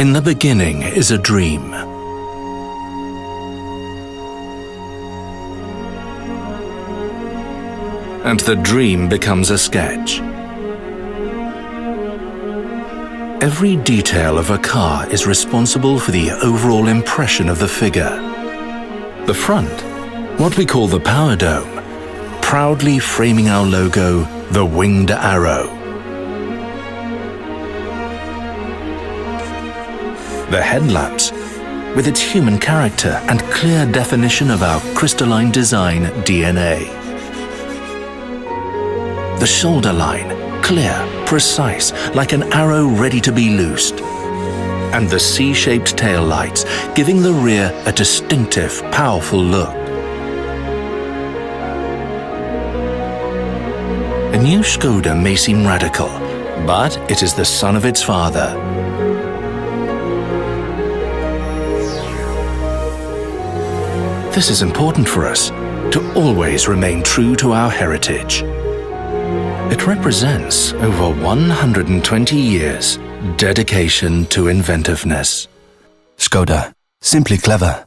In the beginning is a dream. And the dream becomes a sketch. Every detail of a car is responsible for the overall impression of the figure. The front, what we call the power dome, proudly framing our logo, the winged arrow. The headlamps, with its human character and clear definition of our crystalline design DNA. The shoulder line, clear, precise, like an arrow ready to be loosed. And the C-shaped tail lights, giving the rear a distinctive, powerful look. A new Škoda may seem radical, but it is the son of its father. This is important for us, to always remain true to our heritage. It represents over 120 years dedication to inventiveness. Škoda. Simply clever.